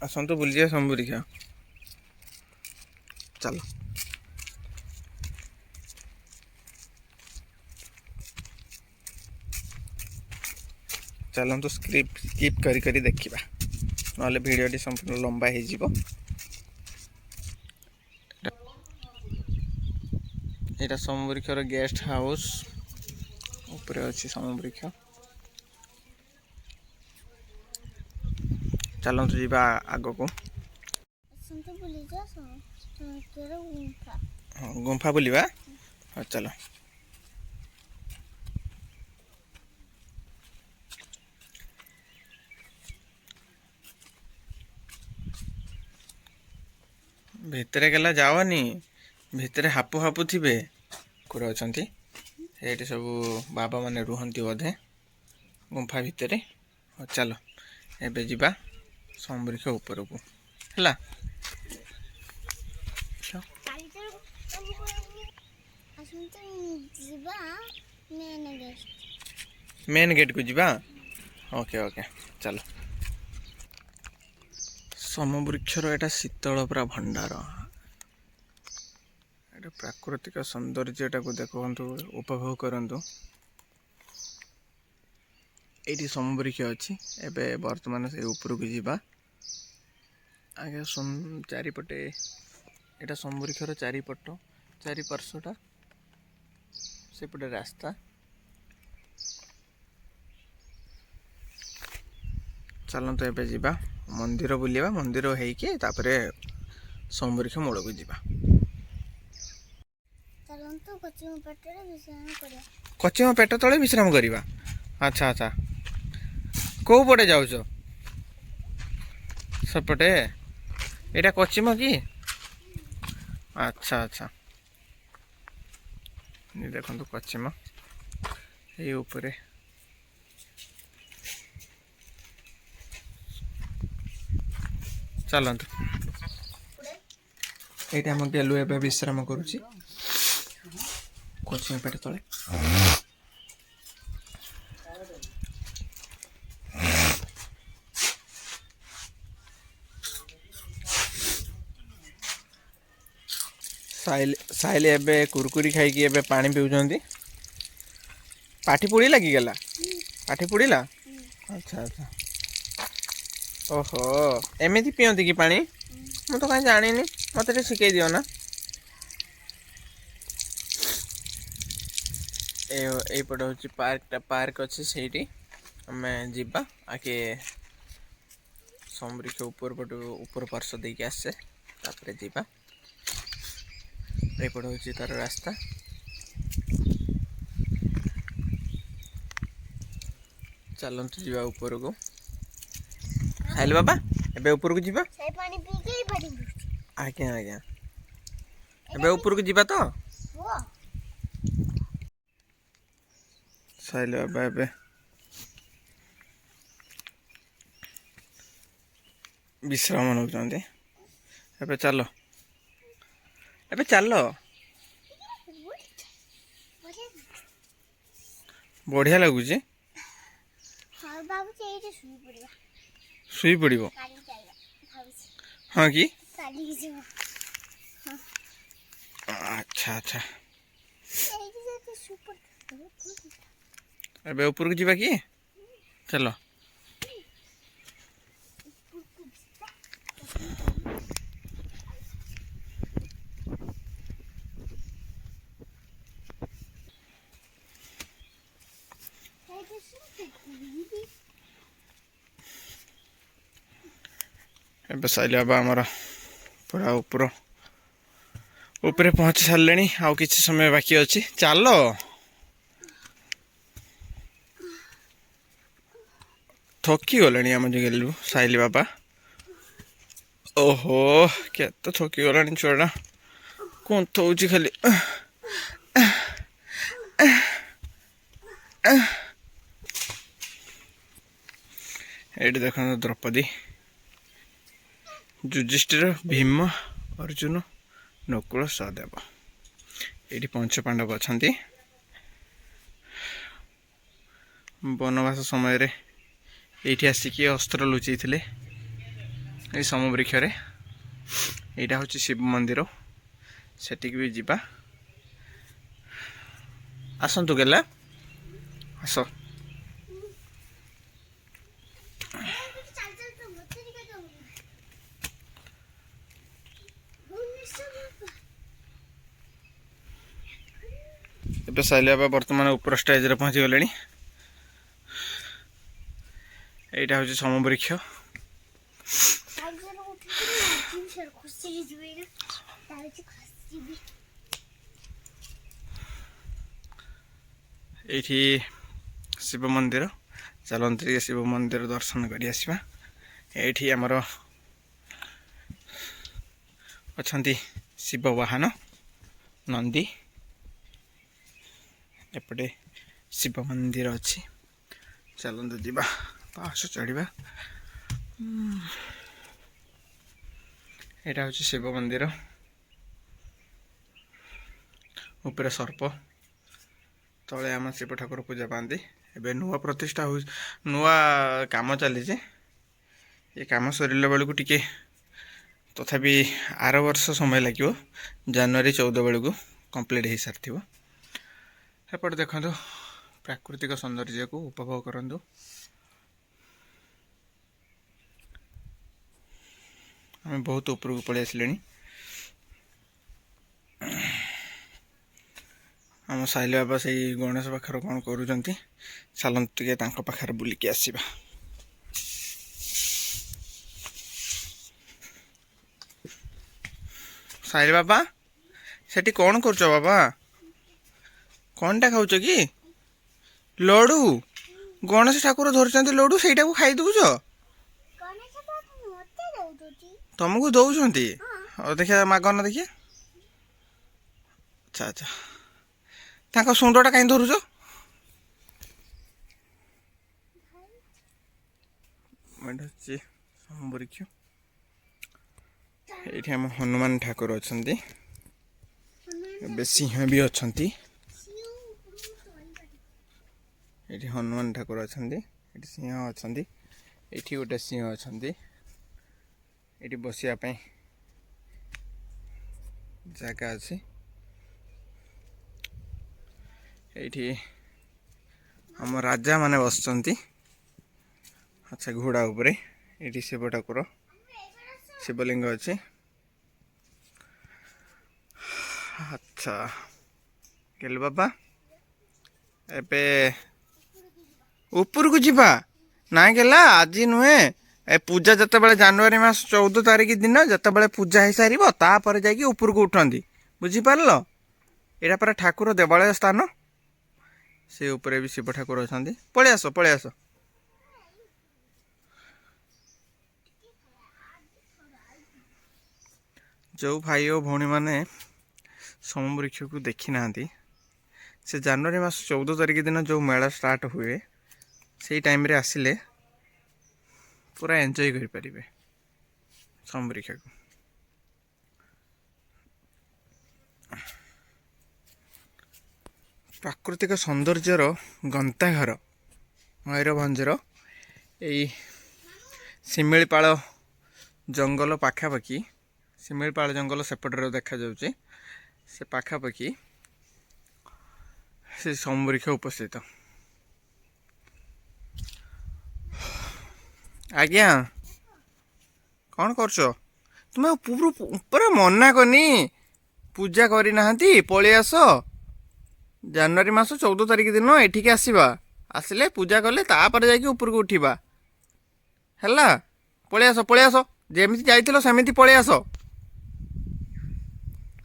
आसतु बुली जा सम्बुरिखा चलो चलतु स्किप करी करी देखिबा नले भिडियोटी संपूर्ण लंबा हो जीवो। यहाँ समवृक्षर गेस्ट हाउस ऊपर अच्छी समवृक्ष चलतु जी आग को गुंफा बुलवा हाँ चलो भितरे गला जाओनी भितरे हापु हापु थे कौटे अच्छा ये सब बाबा माने रुहंती बोधे गुंफा भितरे हाँ चलो एबे जीवा समवृक्ष ऊपर को है मेन गेट को जीवा ओके ओके चलो समवृक्षर एटा शीतल पूरा भंडार एटा प्राकृतिक सौंदर्य को देखु उपभोग करंतु ये समवृक्ष अच्छी एबे वर्तमान से ऊपर को जीवा आगे चारिपटे यहाँ समवृक्षर चारिपट चारिपार्श्वटा सेपटे रास्ता चलतु एबे जीवा मंदिर बुलिया मंदिर होइके तापरे समवृक्ष मूल को जीवा कचिम पेट तले विश्राम करवा अच्छा अच्छा कौ पटे जाऊच सेपटे यहाँ कचिम कि अच्छा अच्छा देखो कचिम ये ऊपर चलतु यहाँ आम गेलु ए विश्राम करुच्ची कचिम पेट तले साइल एबे कुरकुरी खाई एबे पानी पीउछंती पाठी पुड़ी लगी गला पाठी पुड़ीला अच्छा अच्छा ओहो एमती पियंती कि पानी मु तो कहीं जानी मत शिखई दियो ना एपट हूँ पार्क अच्छे से आम जीवा आके समवृक्ष ऊपर पार्श्व देके आसे तापर जीवा एपट हूँ तार रास्ता चलतु जीवा ऊपर को खाइल बाबा एबे ऊपर को जीवा आज्ञा आज्ञा एबे ऊपर को जीवा तो साइल बाबा एबे विश्राम नौकरी एबे चलो एबे चलो बढ़िया लगुच शुई पड़ो हाँ कि अच्छा अच्छा एबे ऊपर को जीवा कि चलो एबे साइल बाबा आमर पूरा ऊपर ऊपर पहुँची सारे आउ कि समय बाकी अच्छी चलो थकी गले आम जो गेलु साइल बाबा ओहो के थकी गला छुआटा कौन थोची खाली ये देख द्रौपदी युधिष्ठिर भीम अर्जुन नकुल सहदेव ये पंच पांडव अच्छा वनवास समय ये आसिक अस्त्र लुचई थे ये समवृक्ष यहाँ हूँ शिव मंदिर सेटिक भी जीवा आसतु गेला आस ए साइल बाबा बर्तमान ऊपर स्टेज रे पहुँची गले यहाँ हूँ समवृक्ष ये शिव मंदिर चलते शिव मंदिर दर्शन कर आसवा ये आमर अच्छा शिव वाहन नंदी एपटे शिव मंदिर अच्छी चलते जीवा पास चढ़ा यहाँ हूँ शिव मंदिर ऊपर सर्प तले आम शिव ठाकुर पूजा पाती एवं नुआ प्रतिष्ठा हो नुआ काम चली ये कम सरला बेलू टी तथापि आर वर्ष समय लगे जनवरी 14 बेलू कंप्लीट हो सारी एपटे देखो प्राकृतिक सौंदर्य को उपभोग करूँ आम बहुत उपरକୁ पलि आसिले आम साइल बाबा से गणेश पाखर कौन करूँ चलते पाखर बुलिकी आसवा साइल बाबा सेठी कौन कर बाबा कौनटा खाऊ कि लडू गणेश ठाकुर धरते लडू से खाई दूच तुमको दौरान देखिए मगन देखिए अच्छा अच्छा सुंडटा कहीं धरुच समवृक्ष ये आम हनुमान ठाकुर अच्छा सिंह भी अच्छा ये हनुमान ठाकुर अच्छा सिंह अच्छा ये गोटे सिंह अच्छा ये बसापी जगह अच्छी ये आम राजा माने बस अच्छा घोड़ा उपरे ये शिव ठाकुर शिवलिंग अच्छी अच्छा गेल बाबा एबे ऊपर को जीवा ना गेला आज नुहे ए पूजा जते बेले जनवरी मास 14 तारिख दिन जते बेले पूजा हो सारी तापर जाकि ऊपर को उठती बुझीपार यहाँ पर ठाकुर देवालय स्थान से ऊपर भी शिव ठाकुर अच्छा पलि आस जो भाई और भौणी मैंने समवृक्ष को देखी ना से जनवरी मास 14 तारिख दिन जो मेला स्टार्ट हुए से टाइम रे आसिले पूरा एंजॉय करें समवृक्ष को प्राकृतिक सौंदर्यर गंताघर मयूरभंजर यही शिमिलीपाल जंगल पाखापाखि शिमिलीपाल जंगल सेपटर देखा जाउछि से पाखापाखि से समवृक्ष उपस्थित आज्ञा कौन करछ तुम्हें पूरा मना करनी पूजा करना पलि आस जनवरी मास 14 तारिख दिन एठिक आसवा आसिले पूजा कले तापर जाकि ऊपर को उठा है पलि आस जमी जाइल सेमती पलि आस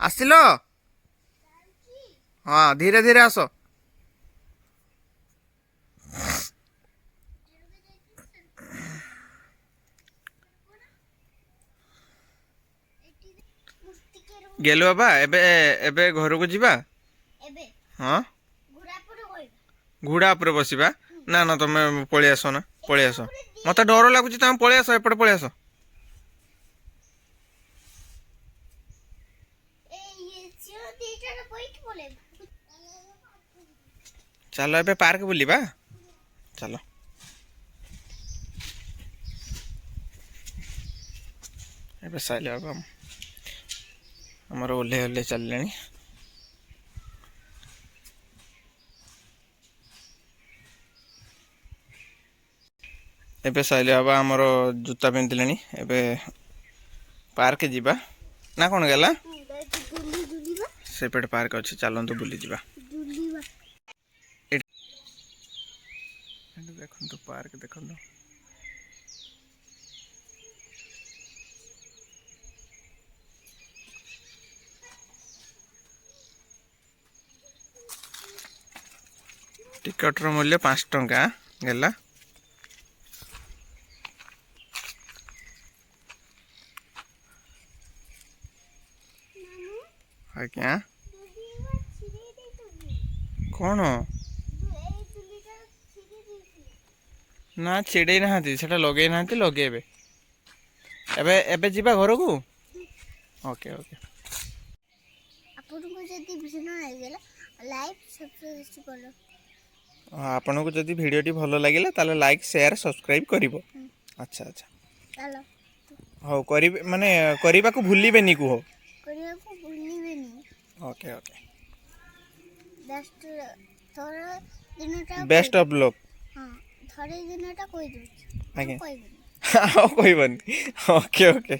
आसिल हाँ धीरे धीरे आस गेलु बाबा एबे एबे घर को जीवा हाँ घोड़ा पर बसवा ना ना तुम पलि आस ना पलि आस मत डर लगुच तुम पलि आस एपटे पलि आस चलो एबे पार्क बुलिबा चलो ଏବେ ସାଇଲେ ବାବା ଆମର ଓହ୍ଲେଇ ଓହ୍ଲେଇ ଚାଲିଲେଣି। ଏବେ ସାଇଲେ ବାବା ଆମର ଜୁତା ପିନ୍ଧିଲେଣି। ଏବେ ପାର୍କ ଯିବା ନା କ'ଣ ଗଲା? ସେପଟେ ପାର୍କ ଅଛି, ଚାଲନ୍ତୁ ବୁଲିଯିବା। ଦେଖନ୍ତୁ ପାର୍କ ଦେଖନ୍ତୁ। ଟିକଟର ମୂଲ୍ୟ 5 ଟଙ୍କା ଗଲା। ଆଜ୍ଞା କ'ଣ ନା ଛିଡ଼େଇ ନାହାନ୍ତି, ସେଟା ଲଗେଇ ନାହାନ୍ତି, ଲଗେଇବେ। ଏବେ ଏବେ ଯିବା ଘରକୁ। Okay okay. ଆପଣଙ୍କୁ ଯଦି ଭିଡ଼ିଓଟି ଭଲ ଲାଗିଲା ତାହେଲେ ଲାଇକ୍ ସେୟାର ସବସ୍କ୍ରାଇବ୍ କରିବ। ଆଚ୍ଛା ଆଚ୍ଛା ହଉ କରିବେ, ମାନେ କରିବାକୁ ଭୁଲିବେନି କୁହ। Okay okay. Best of luck. ଆଜ୍ଞା ଆଉ କହିବନି। Okay okay.